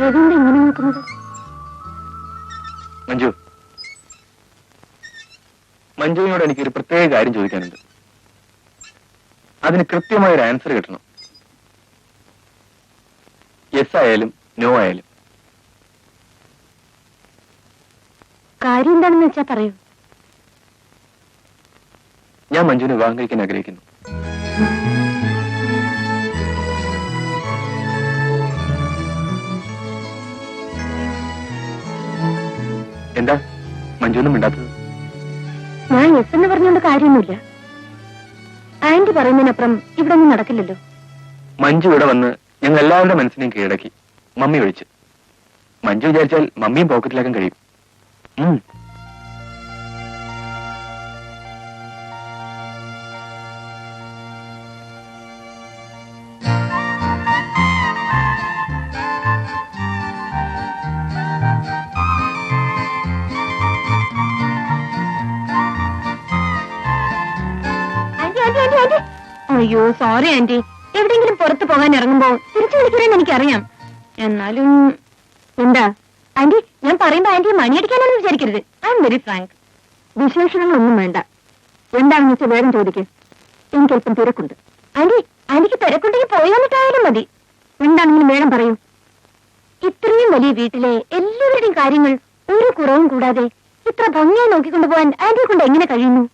രവീന്ദ്രൻ ഇങ്ങനെ നോക്കുന്നത്? മഞ്ജു, മഞ്ജുവിനോട് എനിക്കൊരു പ്രത്യേക കാര്യം ചോദിക്കാനുണ്ട്. അതിന് കൃത്യമായ ഒരു ആൻസർ കിട്ടണം. യെസ് ആയാലും നോ ആയാലും. കാര്യം എന്താണെന്ന് വെച്ചാ പറയൂ. ഞാൻ മഞ്ജുവിനെ വിവാഹം കഴിക്കാൻ ആഗ്രഹിക്കുന്നു. എന്താ മഞ്ജുവിനും മിണ്ടാത്തത്? ഞാൻ യെസ് എന്ന് പറഞ്ഞുകൊണ്ട് കാര്യമൊന്നുമില്ല. ആന്റി പറയുന്നതിനപ്പുറം ഇവിടെ ഒന്നും നടക്കില്ലല്ലോ. മഞ്ജു ഇവിടെ വന്ന് ഞങ്ങൾ എല്ലാവരുടെ മനസ്സിനെയും കീഴടക്കി. മമ്മി വിളിച്ചു. മഞ്ജു വിചാരിച്ചാൽ മമ്മിയും പോക്കറ്റിലാക്കാൻ കഴിയും. അയ്യോ സോറി ആന്റി. എവിടെയെങ്കിലും പുറത്തു പോകാൻ ഇറങ്ങുമ്പോ തിരിച്ചു വിളിക്കണമെന്ന് എനിക്കറിയാം. എന്നാലും എന്താ ആന്റി, ഞാൻ പറയുമ്പോ ആന്റിയെ മണിയടിക്കാനൊന്നും വിചാരിക്കരുത്. I'm very frank. വിശേഷണങ്ങളൊന്നും വേണ്ട. എന്താണെന്ന് വെച്ചാൽ വേഗം ചോദിക്കേ. എനിക്കല്പം തിരക്കുണ്ട്. ആന്റി, ആന്റിക്ക് തിരക്കുണ്ടെങ്കിൽ പോയി വന്നിട്ടായാലും മതി. എന്താണെങ്കിലും വേഗം പറയൂ. ഇത്രയും വലിയ വീട്ടിലെ എല്ലാവരുടെയും കാര്യങ്ങൾ ഒരു കുറവും കൂടാതെ ഇത്ര ഭംഗിയായി നോക്കിക്കൊണ്ടു പോകാൻ ആന്റിയെ കൊണ്ട് എങ്ങനെ കഴിയുന്നു?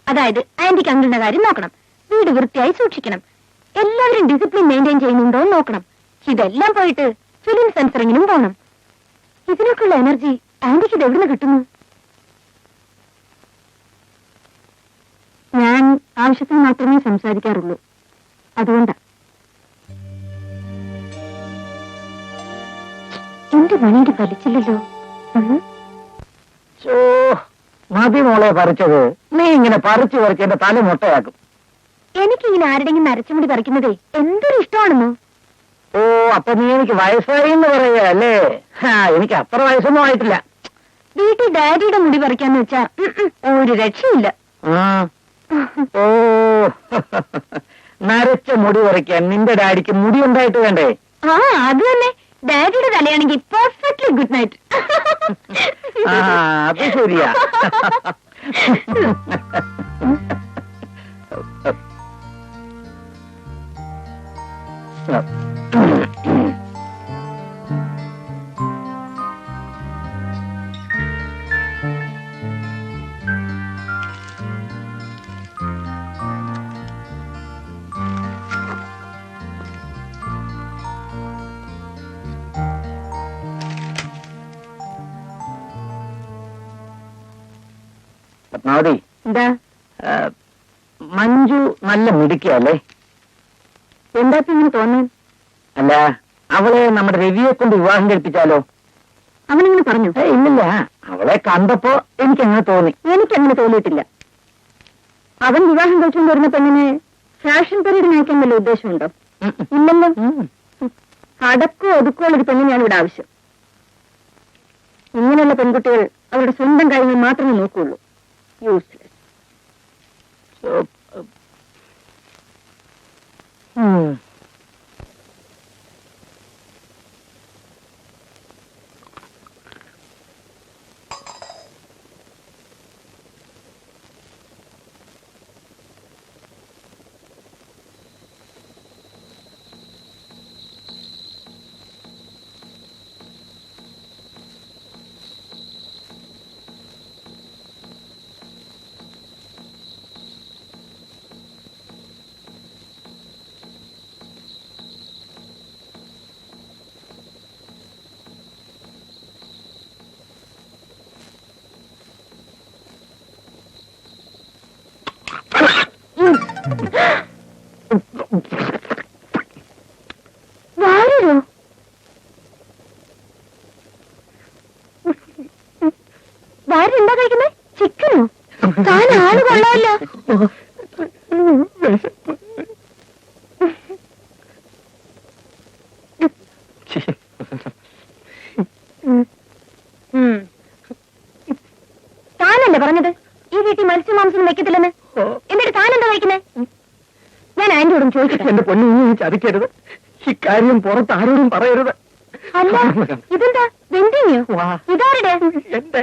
അതായത് ആന്റിക്ക് അങ്കിളുടെ കാര്യം നോക്കണം, വീട് വൃത്തിയായി സൂക്ഷിക്കണം, എല്ലാവരും ഡിസിപ്ലിൻ മെയിൻറ്റെയിൻ ചെയ്യുന്നുണ്ടോ എന്ന് നോക്കണം. ഇതെല്ലാം പോയിട്ട് ഫിലിം സെൻസറിങ്ങിനും പോകണം. ഇതിനൊക്കെയുള്ള എനർജി ആന്റിക്ക് ഇത് എവിടുന്ന് കിട്ടുന്നു? ഞാൻ ആവശ്യത്തിന് മാത്രമേ സംസാരിക്കാറുള്ളൂ. അതുകൊണ്ടാ. എന്റെ മണിയുടെ വലിച്ചില്ലല്ലോ. മതി മോളെ പറിച്ചത്. നീ ഇങ്ങനെ പറിച്ചു പറിച്ച് എന്റെ തല മുട്ടയാക്കും. എനിക്കിങ്ങനെ ആരുടെങ്കിലും നരച്ചുമുടി പറിക്കുന്നതേ എന്തൊരു ഇഷ്ടമാണെന്നോ. ഓ, അപ്പൊ നീ എനിക്ക് വയസ്സായി എന്ന് പറയാ അല്ലേ? എനിക്ക് അത്ര വയസ്സൊന്നും ആയിട്ടില്ല. വീട്ടിൽ ഡാഡിയുടെ മുടി പറിക്കാന്ന് വെച്ചാ ഒരു രക്ഷയില്ല. ഓ, നരച്ച മുടി പറിക്കാൻ നിന്റെ ഡാഡിക്ക് മുടി ഉണ്ടായിട്ട് വേണ്ടേ? ആ, അത് തന്നെ. ഡാഡിയുടെ തലയാണെങ്കിൽ പെർഫെക്റ്റ്ലി ഗുഡ് നൈറ്റ്. അത് ശരിയാ. പത്മാവതി, എന്താ മഞ്ജു നല്ല മിടുക്കിയല്ലേ? എന്താ ഇങ്ങനെ തോന്നാൻ? അല്ല, അവളെ നമ്മുടെ രവിയെ കൊണ്ട് വിവാഹം കഴിപ്പിച്ചാലോ? അവനിങ്ങനെ പറഞ്ഞു? ഇല്ലില്ല, അവളെ കണ്ടപ്പോ എനിക്കങ്ങനെ തോന്നി. എനിക്കങ്ങനെ തോന്നിയിട്ടില്ല. അവൻ വിവാഹം കഴിച്ചുകൊണ്ട് വരുന്ന പെണ്ണിന് ഫാഷൻ പീരീഡ് നയിക്കാൻ വല്ല ഉദ്ദേശമുണ്ടോ? ഇല്ലല്ലോ. അടക്കോ ഒതുക്കോ ഉള്ളൊരു പെണ്ണിനാണ് ഇവിടെ ആവശ്യം. ഇങ്ങനെയുള്ള പെൺകുട്ടികൾ അവരുടെ സ്വന്തം കാര്യങ്ങൾ മാത്രമേ നോക്കുള്ളൂ. യൂസ്ലെസ്. വാരോ വാരെന്താ കഴിക്കുന്നേ? ചിക്കനോ? താൻ ആള് കൊള്ളാമല്ലോ. താനല്ലേ പറഞ്ഞത് ഈ വീട്ടിൽ മത്സ്യമാംസം വെക്കത്തില്ലെന്ന്? എന്നിട്ട് താനെന്താ കഴിക്കുന്നേ? ഞാൻ ആന്റിയോടും ചോദിക്കട്ടെ. എന്റെ പൊന്നു, ചതിക്കരുത്. ഇക്കാര്യം പുറത്ത് ആരോടും പറയരുത്. അല്ല ഇതെന്താ വെന്തിങ്ങയോ? വാ. ഇതാരുടെ? എന്റെ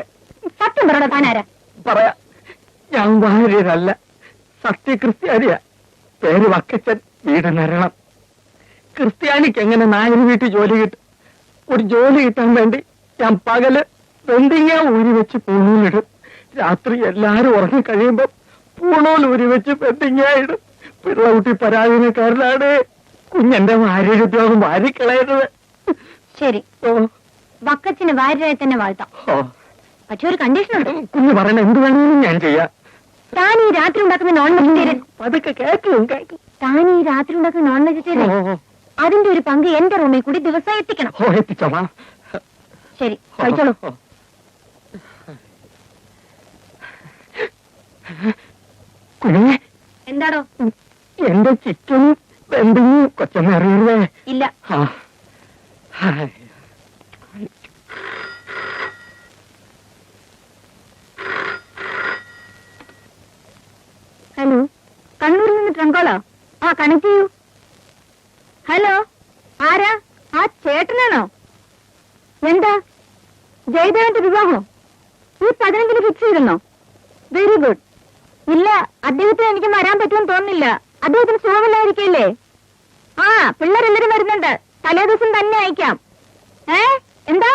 സത്യം പറയണ താനാരാ? പറയാ, ഞാൻ ഭാര്യനല്ല, സത്യക്രിസ്ത്യാനിയാ. പേര് വക്കച്ചൻ, വീട് നരണം. ക്രിസ്ത്യാനിക്ക് എങ്ങനെ നായർ വീട്ടിൽ ജോലി കിട്ടും? ഒരു ജോലി കിട്ടാൻ വേണ്ടി ഞാൻ പകല് വെന്തിങ്ങ ഊരി വെച്ച് പൂണൂലിടും. രാത്രി എല്ലാരും ഉറങ്ങി കഴിയുമ്പോ പൂണൂൽ ഊരി വെച്ച് വെന്തിങ്ങ ഇടും. പിള്ളകുട്ടി പരാധീനക്കാരനാണ്. കുഞ്ഞെന്റെ ഭാര്യയുടെ ഉദ്യോഗം വാരിക്കളയരുത്. ശരി, ഓ വക്കച്ചിന് ഭാര്യയായി തന്നെ വാഴ്ത്താം. ഓ, പക്ഷെ ഒരു കണ്ടീഷൻ ഉണ്ട്. കുഞ്ഞ് പറയണ എന്ത് വേണമെങ്കിലും ഞാൻ ചെയ്യാം. താൻ ഈ രാത്രി ഉണ്ടാക്കുന്ന നോൺ വെജിറ്റേറിയൻ അതൊക്കെ കേൾക്കും. താൻ ഈ രാത്രി ഉണ്ടാക്കുന്ന നോൺ വെജിറ്റേറിയൻ ഓ അതിന്റെ ഒരു പങ്ക് എന്റെ റൂമിൽ കൂടി ദിവസം എത്തിക്കണം. ഓ, എത്തിച്ചോളാം. ശരി, കഴിച്ചോളൂ. കുഞ്ഞെ, എന്താടോ? എന്റെ ചിക്കനും വെന്തിങ്ങും കൊച്ചമ്മ അറിയരുതേ. ഇല്ല. ആ. ഹായ്. ഹലോ, കണ്ണൂരിൽ നിന്ന് ട്രങ്കോളോ? ആ, കണക്ട് ചെയ്യൂ. ഹലോ, ആരാ? ആ ചേട്ടനാണോ? എന്താ ജയദേവന്റെ വിവാഹം ഈ 15-ന് ഫിക്സ് ചെയ്തിരുന്നോ? Very good. ഇല്ല, അദ്ദേഹത്തിന് എനിക്ക് വരാൻ പറ്റുമെന്ന് തോന്നുന്നില്ല. അദ്ദേഹത്തിന് സുഖമില്ലായിരിക്കല്ലേ? ആ, പിള്ളേരെല്ലാരും വരുന്നുണ്ട്. തലേ ദിവസം തന്നെ അയക്കാം. എന്താ?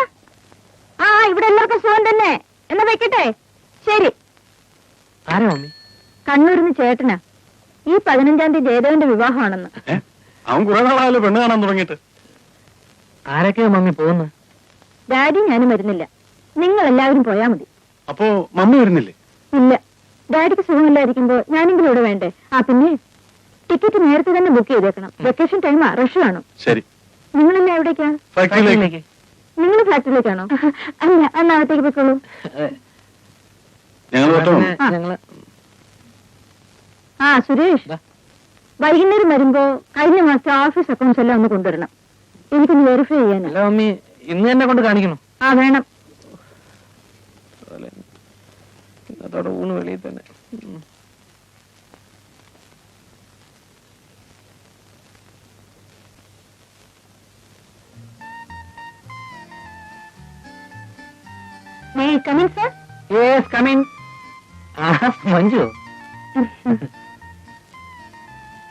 ആ, ഇവിടെ എല്ലാവർക്കും സുഖം തന്നെ. എന്നാ വെക്കട്ടെ. ശരി. ആരാ മമ്മി? കണ്ണൂരിന്ന് ചേട്ടനാ. ഈ 15-ാം തീയതി ജയദേവന്റെ വിവാഹമാണെന്ന്. അവൻ കുറെ നാളായാലും പെണ്ണ് കാണാൻ തുടങ്ങിയിട്ട്. ആരൊക്കെയാ മമ്മി പോകുന്നത്? ഡാഡി ഞാനും വരുന്നില്ല. നിങ്ങൾ എല്ലാവരും പോയാ മതി. അപ്പോ മമ്മി വരുന്നില്ലേ? ഇല്ല, ഡാഡിക്ക് സുഖമില്ലായിരിക്കുമ്പോ ഞാനെങ്കിലും ഇവിടെ വേണ്ടേ? ആ, പിന്നെ ടിക്കറ്റ് നേരത്തെ തന്നെ ബുക്ക് ചെയ്തേക്കണം. വെക്കേഷൻ ടൈമാ, റഷ് കാണും. ശരി. നിങ്ങളെല്ലാം എവിടേക്കാ? ഫാക്ടറിയിലേക്ക്. നിങ്ങൾ ഫ്ലാറ്റിലേക്കാണോ? അല്ല, അന്നകത്തേക്ക് പോയിക്കോളൂ. ഞങ്ങൾ ഞങ്ങള് ആ, സുരേഷ്, വൈകുന്നേരം വരുമ്പോ കഴിഞ്ഞ മാസത്തെ ഓഫീസ് അക്കൗണ്ട്സ് എല്ലാം ഒന്ന് കൊണ്ടുവരണം. എനിക്കൊന്ന് വെരിഫൈ ചെയ്യാനാ. അല്ല മമ്മി, ഇന്ന് തന്നെ കൊണ്ട് കാണിക്കണം. ആ, വേണം. അതോടെ ഊണ് വെളിയിൽ തന്നെ. May I come in, sir? Yes, come in. Manju,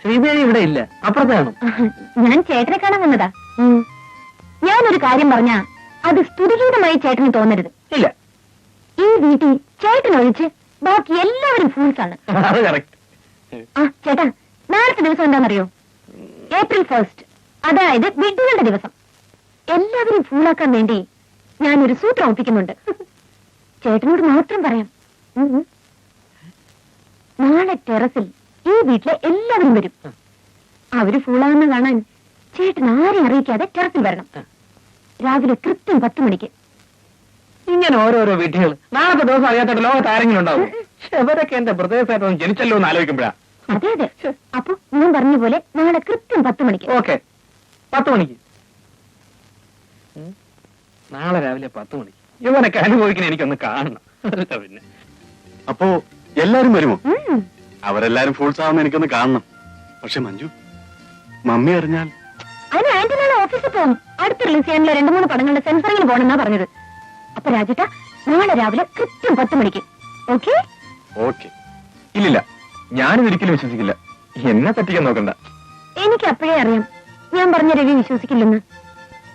Sridevi ഇവിടെ ഇല്ല, അപ്പുറത്ത് കാണും. ഞാൻ ചേട്ടനെ കാണാൻ വന്നതാ. ഞാനൊരു കാര്യം പറഞ്ഞാ അത് സ്തുതിഗീതമായി ചേട്ടന് തോന്നരുത്. ഇല്ല, ഈ വീട്ടിൽ ചേട്ടനൊഴിച്ച് ബാക്കി എല്ലാവരും ഫൂൾസ് ആണ്. അത് കറക്റ്റ്. ആ, ചേട്ടാ, നാളത്തെ ദിവസം എന്താണെന്നറിയോ? April 1st, അതായത് വിഡ്ഢികളുടെ ദിവസം. എല്ലാവരും ഫൂളാക്കാൻ വേണ്ടി ഞാനൊരു സൂത്രം ഒപ്പിക്കുന്നുണ്ട്. ചേട്ടനോട് മാത്രം പറയാം. നാളെ ടെറസിൽ ഈ വീട്ടിലെ എല്ലാവരും വരും. അവര് ഫൂളാകുന്ന കാണാൻ ചേട്ടൻ ആരെയും അറിയിക്കാതെ ടെറസിൽ വരണം. രാവിലെ കൃത്യം 10 മണിക്ക്. ഇങ്ങനെ ഓരോരോ വിധികൾ. നാളത്തെ ദിവസം അറിയാത്ത ലോകത്ത് ആരെങ്കിലും ഉണ്ടാവും? എവരൊക്കെ എന്റെ പ്രദേശത്ത് ജനിച്ചല്ലോ എന്ന് ആലോചിക്കുമ്പോഴാ. അതെ അതെ. അപ്പൊ ഞാൻ പറഞ്ഞ പോലെ നാളെ കൃത്യം 10 മണിക്ക്. ഓക്കെ, 10 മണിക്ക്. നാളെ രാവിലെ 10 മണിക്ക്. ഇവനൊക്കെ അനുഭവിക്കുന്ന എനിക്കൊന്ന് കാണണം. പിന്നെ അപ്പോ എല്ലാരും വരുമോ? ഉം. അവരെല്ലാരും ഫുൾസ് ആവുന്ന എനിക്കൊന്ന് കാണണം. പക്ഷെ മഞ്ജു, മമ്മി അറിഞ്ഞാൽ? അതിന് ആന്റി നാളെ ഓഫീസിൽ പോകും. അടുത്ത് റിലീസ് ചെയ്യാനുള്ള 2-3 പടങ്ങളുടെ സെൻസറിങ്ങിന് പോകണമെന്നാ പറഞ്ഞത്. അപ്പൊ രാജേട്ടാ, നാളെ രാവിലെ കൃത്യം 10 മണിക്ക്. ഓക്കെ? ഓക്കെ. ഇല്ലില്ല, ഞാനും ഒരിക്കലും വിശ്വസിക്കില്ല. എന്നെ പറ്റിക്കാൻ നോക്കണ്ട. എനിക്ക് അപ്പോഴേ അറിയാം ഞാൻ പറഞ്ഞ രവി വിശ്വസിക്കില്ലെന്ന്.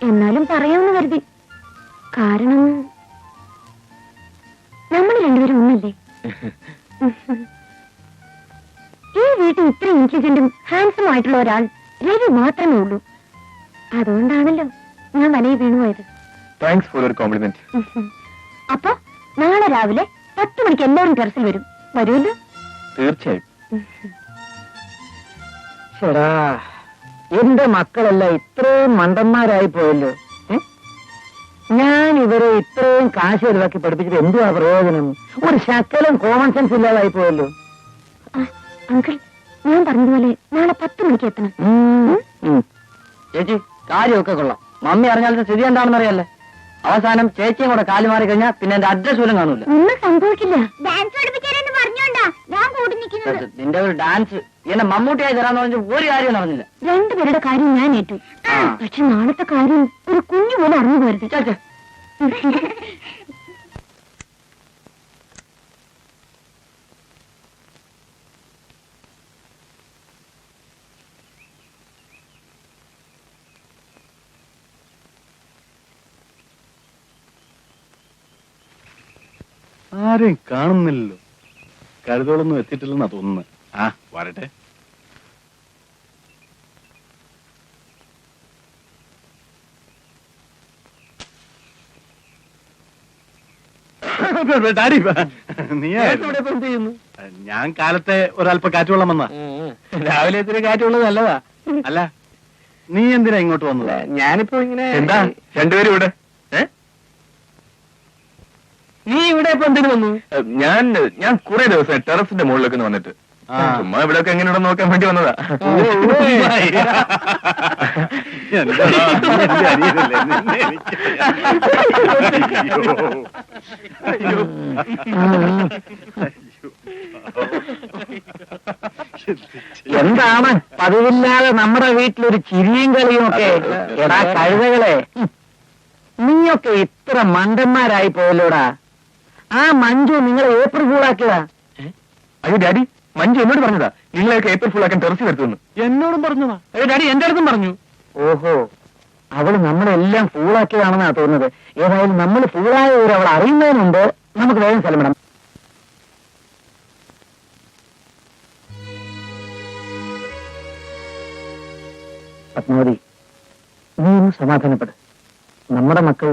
എന്നാലും പറയാമെന്ന് കരുതി. കാരണം നമ്മൾ രണ്ടുപേരും ഒന്നല്ലേ? ഈ വീട്ടിൽ ഇത്ര ഇന്റലിജന്റും ഹാൻഡ്സം ആയിട്ടുള്ള ഒരാൾ രവി മാത്രമേ ഉള്ളൂ. അതുകൊണ്ടാണല്ലോ ഞാൻ വലയിൽ വീണുപോയത്. Thanks for your compliment. അപ്പൊ നാളെ രാവിലെ 10 മണിക്ക് എല്ലാവരും ടെറസിൽ വരും. വരുമല്ലോ? തീർച്ചയായും. ചേടാ, എന്റെ മക്കളെല്ലാം ഇത്രയും മണ്ടന്മാരായി പോയല്ലോ. ഞാൻ ഇവരെ ഇത്രയും കാശ് ചെലവാക്കി പഠിപ്പിച്ചിട്ട് എന്തുവാ പ്രയോജനം? ഒരു ശകലം കോമൺ സെൻസ് ഇല്ലാതായി പോയല്ലോ. അങ്കിൾ, ഞാൻ പറഞ്ഞതുപോലെ നാളെ 10 മണിക്ക് എത്തണം. ചേച്ചി, കാര്യമൊക്കെ കൊള്ളാം. മമ്മി അറിഞ്ഞാലത്തെ സ്ഥിതി എന്താണെന്ന് അറിയാലേ. അവസാനം ചേച്ചിയും കൂടെ കാലു മാറി കഴിഞ്ഞാൽ പിന്നെ എന്റെ അഡ്രസ് പോലും കാണൂല. ഒന്നും സംഭവിക്കില്ല. ഡാൻസ് പഠിപ്പിക്കാനെന്ന് പറഞ്ഞോണ്ടാ ഞാൻ കൂടി നിൽക്കുന്നത്. നിന്റെ ഒരു ഡാൻസ് എന്നെ മമ്മൂട്ടിയായി തരാന്ന് പറഞ്ഞ ഒരു കാര്യം നടന്നില്ല. രണ്ടുപേരുടെ കാര്യം ഞാൻ ഏറ്റു. പക്ഷെ നാളത്തെ കാര്യം ഒരു കുഞ്ഞു പോലെ അറിഞ്ഞു പോരുത്. ചാച്ച ആരെയും കാണുന്നില്ലല്ലോ. കരുതോളൊന്നും എത്തിയിട്ടില്ലെന്നാ തോന്നുന്നത്. ആ വരട്ടെ. ഡാഡി നീ എന്ത് ചെയ്യുന്നു? ഞാൻ കാലത്തെ ഒരല്പ കാറ്റുവെള്ളം വന്നാ. രാവിലെ ഇത്തിരി കാറ്റുള്ളത് നല്ലതാ. അല്ല നീ എന്തിനാ ഇങ്ങോട്ട് വന്നത്? ഞാനിപ്പോ ഇങ്ങനെ എന്താ രണ്ടുപേരും ഇവിടെ? നീ ഇവിടെ ഇപ്പൊ എന്തിനു വന്നു? ഞാൻ കുറെ ദിവസം ടെറസിന്റെ മുകളിലേക്ക് വന്നിട്ട് ആ. ചുമ്മാ ഇവിടെയൊക്കെ എങ്ങനെയുണ്ടെന്ന് നോക്കാൻ വേണ്ടി വന്നതാ. എന്റെ അനിയനല്ലേ, നിന്നെ എനിക്ക് അയ്യോ. എന്താണ് പതിവില്ലാതെ നമ്മുടെ വീട്ടിലൊരു ചിരിയും കളിയും ഒക്കെ? എടാ കഴുതകളെ, നീയൊക്കെ ഇത്ര മണ്ടന്മാരായി പോയല്ലോടാ. ആ മഞ്ജു നിങ്ങളെ ഏപ്രിൽ ഫൂളാക്കിയതാ. അയ്യോ ഡാഡി, മഞ്ജു എന്നോട് പറഞ്ഞതാ നിങ്ങളെയൊക്കെ ഏപ്രിൽ ഫുൾ ആക്കാൻ ടെറസിൽ വരുത്തുന്നു. എന്നോടും പറഞ്ഞതാ. ഡാഡി എന്റെ അടുത്തും പറഞ്ഞു. ഓഹോ, അവള് നമ്മളെല്ലാം ഫൂളാക്കിയതാണെന്നാ തോന്നുന്നത്. ഏതായാലും നമ്മൾ ഫൂളായ ഒരു അവൾ അറിയുന്നതിനുണ്ട്. നമുക്ക് വേഗം സ്ഥലം വിടാം. പത്മാവതി, നീ ഒന്ന് സമാധാനപ്പെട്. നമ്മുടെ മക്കൾ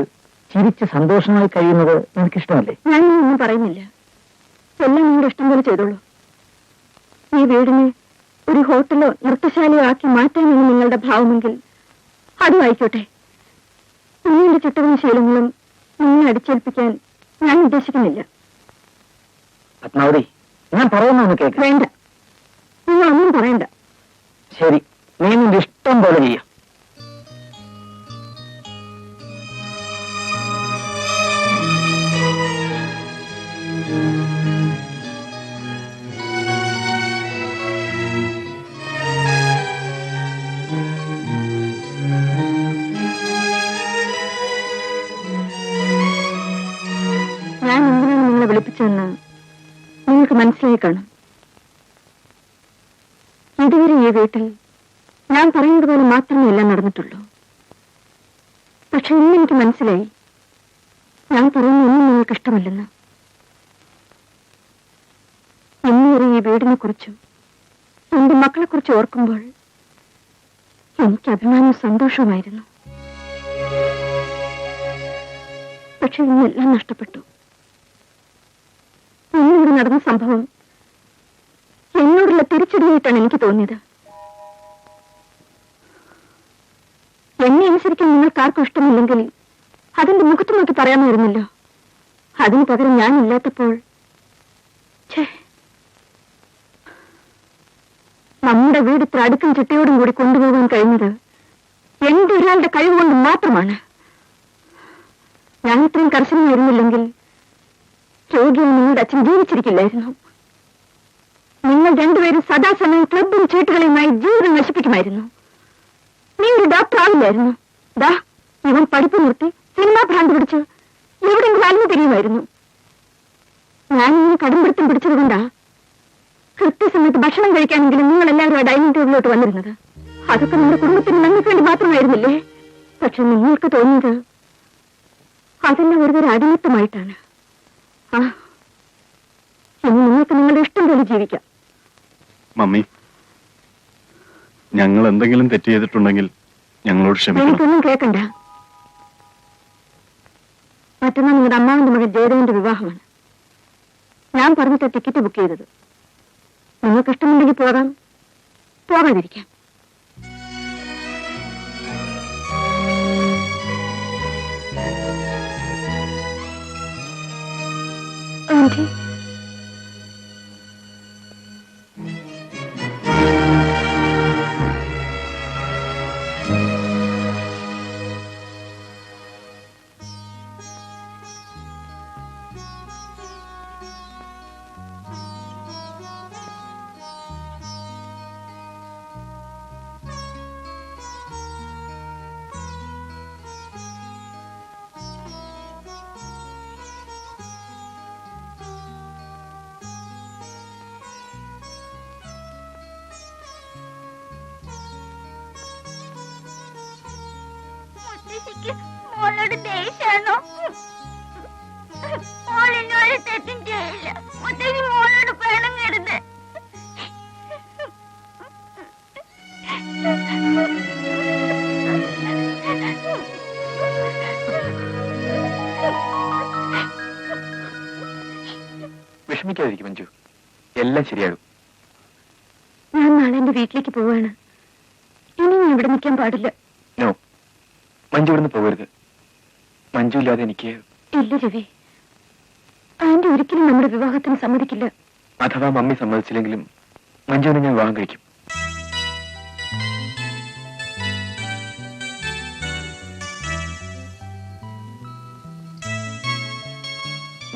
ചിരിച്ച് സന്തോഷമായി കഴിയുന്നത് നിനക്കിഷ്ടമല്ലേ? ഞാനൊന്നും പറയുന്നില്ല. എല്ലാം നിങ്ങളുടെ ഇഷ്ടം പോലെ ചെയ്തോളൂ. ഈ വീടിനെ ഒരു ഹോട്ടലോ നൃത്തശാലയോ ആക്കി മാറ്റാനാണ് നിങ്ങളുടെ ഭാവമെങ്കിൽ അതും ആയിക്കോട്ടെ. കുഞ്ഞിന്റെ ചിട്ടകളും ശീലങ്ങളും നിങ്ങളെ അടിച്ചേൽപ്പിക്കാൻ ഞാൻ ഉദ്ദേശിക്കുന്നില്ല. പത്മാവതി, ഞാൻ പറയുന്നൊന്ന് കേൾക്ക. വേണ്ട, നിങ്ങളൊന്നും പറയണ്ട. ശരി, നീ നിന്റെ ഇഷ്ടം പോലെ ചെയ്യാം. ഞാൻ എന്തിനാണ് നിങ്ങളെ വിളിപ്പിച്ചതെന്ന് നിങ്ങൾക്ക് മനസ്സിലായി കാണും. ഇതുവരെ ഈ വീട്ടിൽ ഞാൻ പറയുന്നത് പോലെ മാത്രമേ എല്ലാം നടന്നിട്ടുള്ളൂ. പക്ഷെ ഇന്ന് എനിക്ക് മനസ്സിലായി, ഞാൻ പറയുന്ന ഒന്നും നിങ്ങൾക്ക് ഇഷ്ടമല്ലെന്ന്. ഇന്നുവരെ ഈ വീടിനെ കുറിച്ചും എന്റെ മക്കളെ കുറിച്ച് ഓർക്കുമ്പോൾ എനിക്ക് അഭിമാനവും സന്തോഷവുമായിരുന്നു. പക്ഷെ ഇന്നെല്ലാം നഷ്ടപ്പെട്ടു. ഇന്നിവിടെ നടന്ന സംഭവം എന്നോടുള്ള തിരിച്ചടിയായിട്ടാണ് എനിക്ക് തോന്നിയത്. എന്നെ അനുസരിക്കാൻ നിങ്ങൾക്കാർക്കും ഇഷ്ടമില്ലെങ്കിൽ അതിന്റെ മുഖത്ത് നോക്കി പറയാമായിരുന്നല്ലോ. അതിന് പകരം ഞാനില്ലാത്തപ്പോൾ നമ്മുടെ വീട് ഇത്ര അടുക്കും ചിട്ടയോടും കൂടി കൊണ്ടുപോകാൻ കഴിഞ്ഞത് എന്റെ ഒരാളുടെ കഴിവുകൊണ്ട് മാത്രമാണ്. ഞാൻ ഇത്രയും കർശനമായിരുന്നില്ലെങ്കിൽ രോഗിയെ നിങ്ങളുടെ അച്ഛൻ ജീവിച്ചിരിക്കില്ലായിരുന്നു. നിങ്ങൾ രണ്ടുപേരും സദാസമയം ക്ലബും ചീട്ടുകളുമായി ജീവിതം നശിപ്പിക്കുമായിരുന്നു. നീ ഒരു ഡോക്ടർ ആവില്ലായിരുന്നു. ദാ ഇവൻ പഠിപ്പ് നിർത്തി സിനിമാ ഭ്രാന്ത് പിടിച്ച് എവിടെയെങ്കിലും അലിഞ്ഞു തിരിയുമായിരുന്നു. ഞാനിങ്ങനെ കടുംപിടുത്തം പിടിച്ചതുകൊണ്ടാ കൃത്യസമയത്ത് ഭക്ഷണം കഴിക്കാനെങ്കിലും നിങ്ങൾ എല്ലാവരും ആ ഡൈനിങ് ടേബിളിലോട്ട് വന്നിരുന്നത്. അതൊക്കെ നമ്മുടെ കുടുംബത്തിന് നന്ദിക്ക് വേണ്ടി മാത്രമായിരുന്നില്ലേ? പക്ഷെ നിങ്ങൾക്ക് തോന്നിയത് അതെല്ലാം ഒരുതരം അടിമത്തമായിട്ടാണ്. ആ, ഇനി നിങ്ങൾക്ക് നിങ്ങളുടെ ഇഷ്ടം പോലെ ജീവിക്കാം. മമ്മി, ഞങ്ങൾ എന്തെങ്കിലും തെറ്റ് ചെയ്തിട്ടുണ്ടെങ്കിൽ ഞങ്ങളോട് ക്ഷമിക്കണം. എനിക്കൊന്നും കേൾക്കണ്ട. മറ്റന്നാൾ നിങ്ങളുടെ അമ്മാവിന്റെ മകൻ ജയദേവന്റെ വിവാഹമാണ്. ഞാൻ പറഞ്ഞിട്ട് ടിക്കറ്റ് ബുക്ക് ചെയ്തത്. നിങ്ങൾക്ക് ഇഷ്ടമുണ്ടെങ്കിൽ പോകാം, പോകാതിരിക്കാം. ആന്റി, മോളോട് ദേഷ്യാണോ? മോൾ എന്നോട് തെറ്റും ചെയ്യില്ല. മുത്തശ്ശി മോളോട് പിണങ്ങരുത്. വിഷമിക്കാതിരിക്കും മഞ്ജു, എല്ലാം ശരിയാകും. ഞാൻ നാളെ എന്റെ വീട്ടിലേക്ക് പോവാണ്. ഇനി ഞാൻ ഇവിടെ നിൽക്കാൻ പാടില്ല. നോ, മഞ്ജു ഇവിടുന്ന് പോകരുത്. മഞ്ജു ഇല്ലാതെ എനിക്ക് ഇല്ല രവി, ആന്റി ഒരിക്കലും നമ്മുടെ വിവാഹത്തിന് സമ്മതിക്കില്ല. അഥവാ മമ്മി സമ്മതിച്ചില്ലെങ്കിലും മഞ്ജുവിനെ ഞാൻ വിവാഹം കഴിക്കും.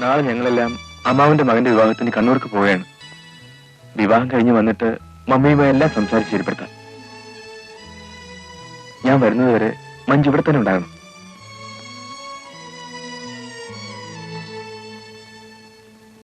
നാളെ ഞങ്ങളെല്ലാം അമ്മാവന്റെ മകന്റെ വിവാഹത്തിന് കണ്ണൂർക്ക് പോവുകയാണ്. വിവാഹം കഴിഞ്ഞ് വന്നിട്ട് മമ്മിയുമായി എല്ലാം സംസാരിച്ച് ശരിപ്പെടുത്താം. ഞാൻ വരുന്നതുവരെ മഞ്ജു ഇവിടെ തന്നെ ഉണ്ടാകണം.